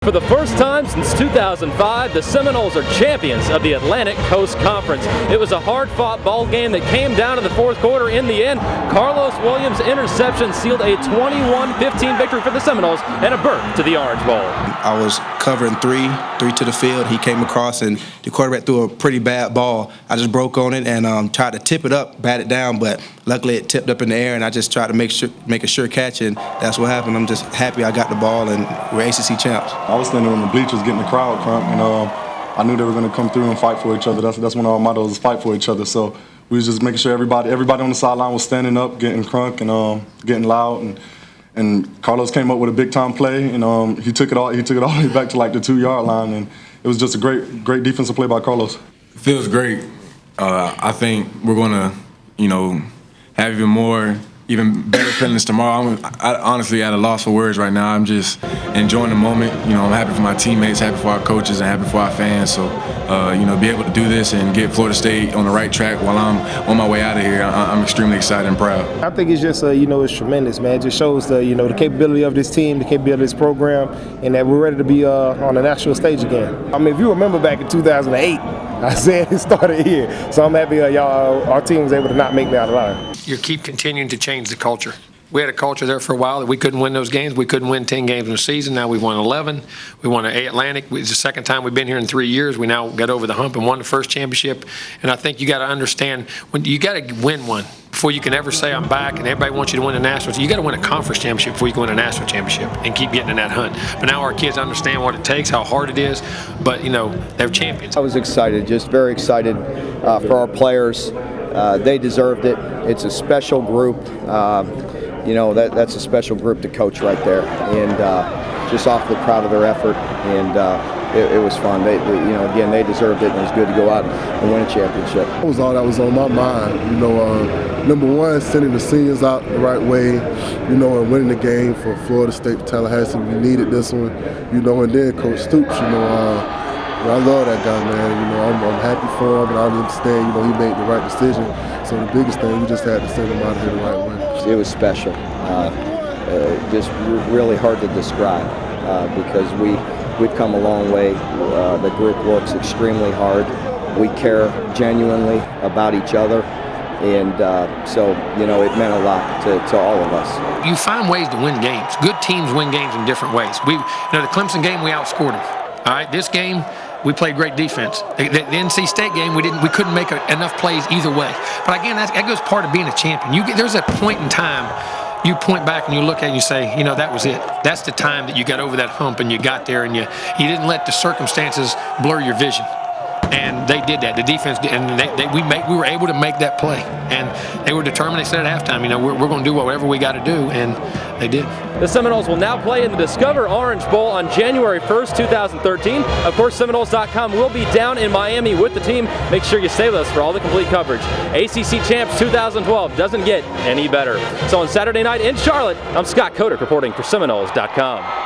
For the first time since 2005, the Seminoles are champions of the Atlantic Coast Conference. It was a hard-fought ball game that came down to the fourth quarter. In the end, Carlos Williams' interception sealed a 21-15 victory for the Seminoles and a berth to the Orange Bowl. I was covering three to the field. He came across and the quarterback threw a pretty bad ball. I just broke on it and tried to tip it up, bat it down, but luckily it tipped up in the air and I just tried to make a sure catch, and that's what happened. I'm just happy I got the ball and we're ACC champs. I was standing on the bleachers getting the crowd crunk, and I knew they were going to come through and fight for each other. That's one of our mottos, is fight for each other. So we was just making sure everybody on the sideline was standing up, getting crunk and getting loud. And Carlos came up with a big time play, and he took it all the way back to like the 2-yard line, and it was just a great defensive play by Carlos. It feels great. I think we're going to, have even better feelings tomorrow. I honestly at a loss for words right now. I'm just enjoying the moment. I'm happy for my teammates, happy for our coaches, and happy for our fans. So, be able to do this and get Florida State on the right track while I'm on my way out of here, I'm extremely excited and proud. I think it's just, it's tremendous, man. It just shows the capability of this team, the capability of this program, and that we're ready to be on the national stage again. I mean, if you remember back in 2008, I said it started here. So I'm happy our team was able to not make me out of line. You keep continuing to change the culture. We had a culture there for a while that we couldn't win those games. We couldn't win 10 games in a season. Now we've won 11. We won an Atlantic. It's the second time we've been here in 3 years. We now got over the hump and won the first championship. And I think you got to understand, when you got to win one before you can ever say I'm back and everybody wants you to win a national. You got to win a conference championship before you can win a national championship and keep getting in that hunt. But now our kids understand what it takes, how hard it is. But they're champions. I was excited, just very excited for our players. They deserved it. It's a special group. That's a special group to coach right there, and just awfully proud of their effort. And it was fun. Again, they deserved it, and it was good to go out and win a championship. That was all that was on my mind. Number one, sending the seniors out the right way, and winning the game for Florida State, Tallahassee. We needed this one, and then Coach Stoops. I love that guy, man. I'm happy for him, and I understand, he made the right decision. So the biggest thing, we just had to send him out here the right way. It was special. Just really hard to describe because we've come a long way. The group works extremely hard. We care genuinely about each other. And so, it meant a lot to all of us. You find ways to win games. Good teams win games in different ways. The Clemson game, we outscored them. All right, this game, we played great defense. The NC State game, we couldn't make enough plays either way. But again, that goes part of being a champion. There's a point in time you point back and you look at it and you say, that was it. That's the time that you got over that hump and you got there and you didn't let the circumstances blur your vision. And they did that. The defense did, and we were able to make that play. And they were determined. They said at halftime, we're going to do whatever we got to do, and they did. The Seminoles will now play in the Discover Orange Bowl on January 1st, 2013. Of course, Seminoles.com will be down in Miami with the team. Make sure you stay with us for all the complete coverage. ACC Champs 2012 doesn't get any better. So on Saturday night in Charlotte, I'm Scott Kodak reporting for Seminoles.com.